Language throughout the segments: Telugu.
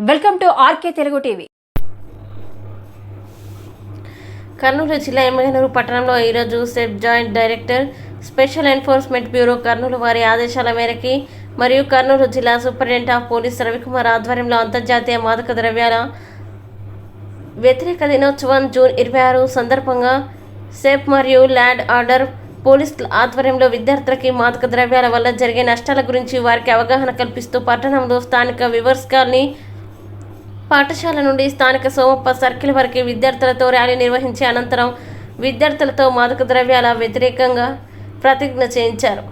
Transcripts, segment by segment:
Welcome to RK Telugu TV. Kurnool జిల్లా ఎమ్మిగనూరు పట్టణంలో ఈరోజు SEB joint director special enforcement bureau Kurnool వారి ఆదేశాల మేరకు మరియు కర్నూలు జిల్లా సూపరింటెండెంట్ ఆఫ్ పోలీస్ రవికుమార్ ఆధ్వర్యంలో అంతర్జాతీయ మాదక ద్రవ్యాల వ్యతిరేక దినోత్సవం జూన్ 26 సందర్భంగా సెబ్ మరియు ల్యాండ్ ఆర్డర్ పోలీసుల ఆధ్వర్యంలో విద్యార్థులకి మాదక ద్రవ్యాల వల్ల జరిగే నష్టాల గురించి వారికి అవగాహన కల్పిస్తూ పట్టణంలో స్థానిక వివర్స్ కాలనీ పాఠశాల నుండి స్థానిక సోమప్ప సర్కిల్ వరకు విద్యార్థులతో ర్యాలీ నిర్వహించి అనంతరం విద్యార్థులతో మాదక ద్రవ్యాల వ్యతిరేకంగా ప్రతిజ్ఞ చేయించారు.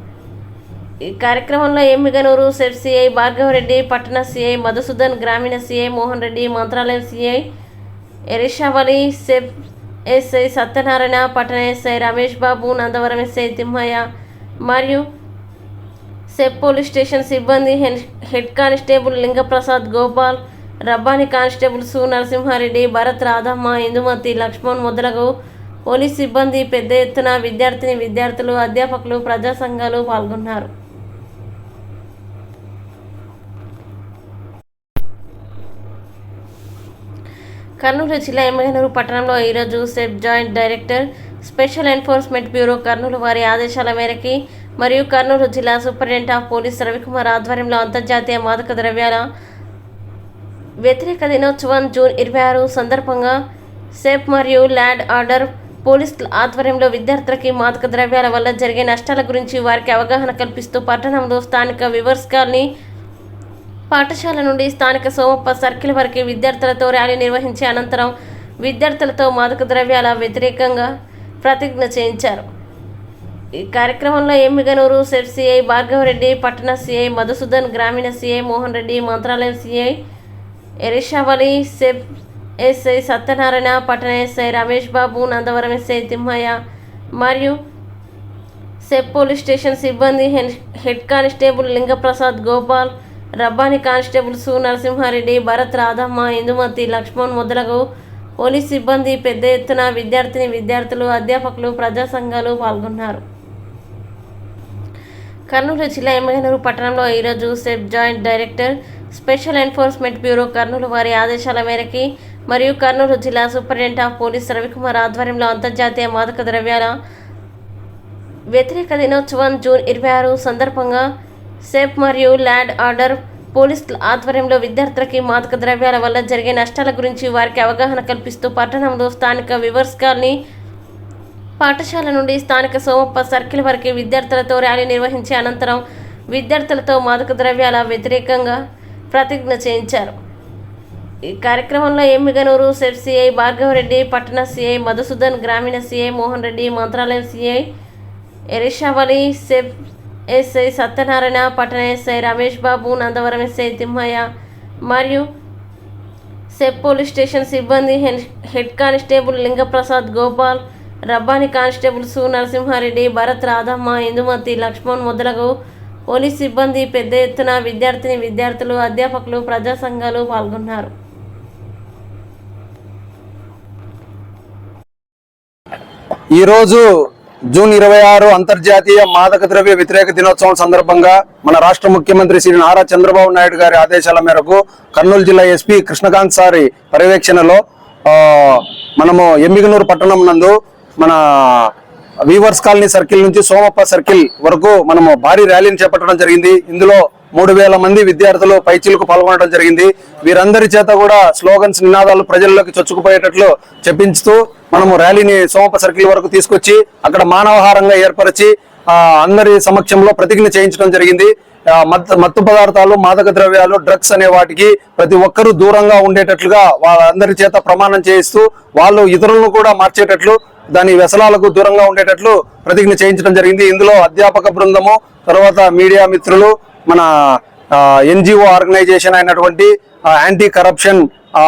ఈ కార్యక్రమంలో ఎమ్మిగనూరు సెబ్ సిఐ భార్గవరెడ్డి, పట్టణ సిఐ మధుసూదన్, గ్రామీణ CI Mohan Reddy, Mantralayam CI Erishavali, SEB SI Satyanarayana, పట్టణ ఎస్ఐ రమేష్ బాబు, నందవరం ఎస్ఐ తిమ్మయ్య మరియు సెబ్ పోలీస్ స్టేషన్ సిబ్బంది head constable Lingaprasad Gopal, Rabbani constable సు నరసింహారెడ్డి, భరత్, రాధమ్మ, ఇందుమతి, లక్ష్మణ్ మొదలగు పోలీస్ సిబ్బంది పెద్ద ఎత్తున విద్యార్థులు, అధ్యాపకులు, ప్రజా సంఘాలు పాల్గొన్నారు. కర్నూలు జిల్లా ఎమ్మిగనూరు పట్టణంలో ఈరోజు SEB joint director special enforcement bureau Kurnool వారి ఆదేశాల మేరకు మరియు కర్నూలు జిల్లా సూపరింటెండెంట్ ఆఫ్ పోలీస్ రవికుమార్ ఆధ్వర్యంలో అంతర్జాతీయ మాదక ద్రవ్యాల వ్యతిరేక దినోత్సవం జూన్ 26 సందర్భంగా సెబ్ మరియు ల్యాండ్ ఆర్డర్ పోలీసుల ఆధ్వర్యంలో విద్యార్థులకి మాదక ద్రవ్యాల వల్ల జరిగే నష్టాల గురించి వారికి అవగాహన కల్పిస్తూ పట్టణంలో స్థానిక వివర్స్ కాలనీ పాఠశాల నుండి స్థానిక సోమప్ప సర్కిల్ వరకు విద్యార్థులతో ర్యాలీ నిర్వహించి అనంతరం విద్యార్థులతో మాదక ద్రవ్యాల వ్యతిరేకంగా ప్రతిజ్ఞ చేయించారు. ఈ కార్యక్రమంలో ఎమ్మిగనూరు సెబ్ సిఐ భార్గవరెడ్డి, పట్టణ సిఐ మధుసూదన్, గ్రామీణ CI Mohan Reddy, Mantralayam CI Erishavali, SEB SI Satyanarayana, పట్టణ ఎస్ఐ రమేష్ బాబు, నందవరం ఎస్ఐ తిమ్మయ్య మరియు సెబ్ పోలీస్ స్టేషన్ సిబ్బంది head constable Lingaprasad Gopal, Rabbani constable సు నరసింహారెడ్డి, భరత్, రాధమ్మ, ఇందుమతి, లక్ష్మణ్ మొదలగు పోలీస్ సిబ్బంది పెద్ద ఎత్తున విద్యార్థులు, అధ్యాపకులు, ప్రజా సంఘాలు పాల్గొన్నారు. కర్నూలు జిల్లా ఎమ్మిగనూరు పట్టణంలో ఈరోజు SEB joint director special enforcement bureau Kurnool వారి ఆదేశాల మేరకు మరియు కర్నూలు జిల్లా సూపరింటెండెంట్ ఆఫ్ పోలీస్ రవికుమార్ ఆధ్వర్యంలో అంతర్జాతీయ మాదక ద్రవ్యాల వ్యతిరేక దినోత్సవం జూన్ 26 సందర్భంగా సెబ్ మరియు ల్యాండ్ ఆర్డర్ పోలీసుల ఆధ్వర్యంలో విద్యార్థులకి మాదక ద్రవ్యాల వల్ల జరిగే నష్టాల గురించి వారికి అవగాహన కల్పిస్తూ పట్టణంలో స్థానిక వివర్స్ కాలనీ పాఠశాల నుండి స్థానిక సోమప్ప సర్కిల్ వరకు విద్యార్థులతో ర్యాలీ నిర్వహించి అనంతరం విద్యార్థులతో మాదక ద్రవ్యాల వ్యతిరేకంగా ప్రతిజ్ఞ చేయించారు. ఈ కార్యక్రమంలో ఎమ్మిగనూరు సెబ్ సిఐ భార్గవరెడ్డి, పట్టణ సిఐ మధుసూదన్, గ్రామీణ CI Mohan Reddy, Mantralayam CI Erishavali, SEB SI Satyanarayana, పట్టణ ఎస్ఐ రమేష్ బాబు, నందవరం ఎస్ఐ తిమ్మయ్య మరియు సెబ్ పోలీస్ స్టేషన్ సిబ్బంది head constable Lingaprasad Gopal, Rabbani constable సు నరసింహారెడ్డి, భరత్, రాధమ్మ, ఇందుమతి, లక్ష్మణ్ మొదలగు పోలీస్ సిబ్బంది పెద్ద ఎత్తున విద్యార్థులు, అధ్యాపకులు, ప్రజా సంఘాలు పాల్గొన్నారు. ఈరోజు జూన్ 26 అంతర్జాతీయ మాదక ద్రవ్య వ్యతిరేక దినోత్సవం సందర్భంగా మన రాష్ట్ర ముఖ్యమంత్రి శ్రీ నారా చంద్రబాబు నాయుడు గారి ఆదేశాల మేరకు కర్నూలు జిల్లా ఎస్పీ కృష్ణకాంత్ సారి పర్యవేక్షణలో మనము ఎమ్మిగనూరు పట్టణం నందు మన వీవర్స్ కాలనీ సర్కిల్ నుంచి సోమప్ప సర్కిల్ వరకు మనము భారీ ర్యాలీని చేపట్టడం జరిగింది. ఇందులో 3000 మంది విద్యార్థులు పైచిలకు పాల్గొనడం జరిగింది. వీరందరి చేత కూడా స్లోగన్స్, నినాదాలు ప్రజల్లోకి చొచ్చుకుపోయేటట్లు చెప్పించుతూ మనము ర్యాలీని సోమప్ప సర్కిల్ వరకు తీసుకొచ్చి అక్కడ మానవహారంగా ఏర్పరిచి అందరి సమక్షంలో ప్రతిజ్ఞ చేయించడం జరిగింది. మత్తు పదార్థాలు, మాదక ద్రవ్యాలు, డ్రగ్స్ అనే వాటికి ప్రతి ఒక్కరూ దూరంగా ఉండేటట్లుగా వాళ్ళందరి చేత ప్రమాణం చేయిస్తూ వాళ్ళు ఇతరులను కూడా మార్చేటట్లు, దాని వ్యసనాలకు దూరంగా ఉండేటట్లు ప్రతిజ్ఞ చేయించడం జరిగింది. ఇందులో అధ్యాపక బృందము, తర్వాత మీడియా మిత్రులు, మన ఎన్జిఓ ఆర్గనైజేషన్ అయినటువంటి anti corruption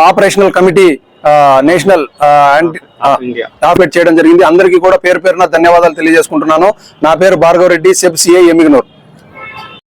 operational committee national operate చేయడం జరిగింది. అందరికీ కూడా పేరు పేరున ధన్యవాదాలు తెలియజేసుకుంటున్నాను. నా పేరు భార్గవరెడ్డి, సెబ్ సిఐ ఎమ్మిగనూరు.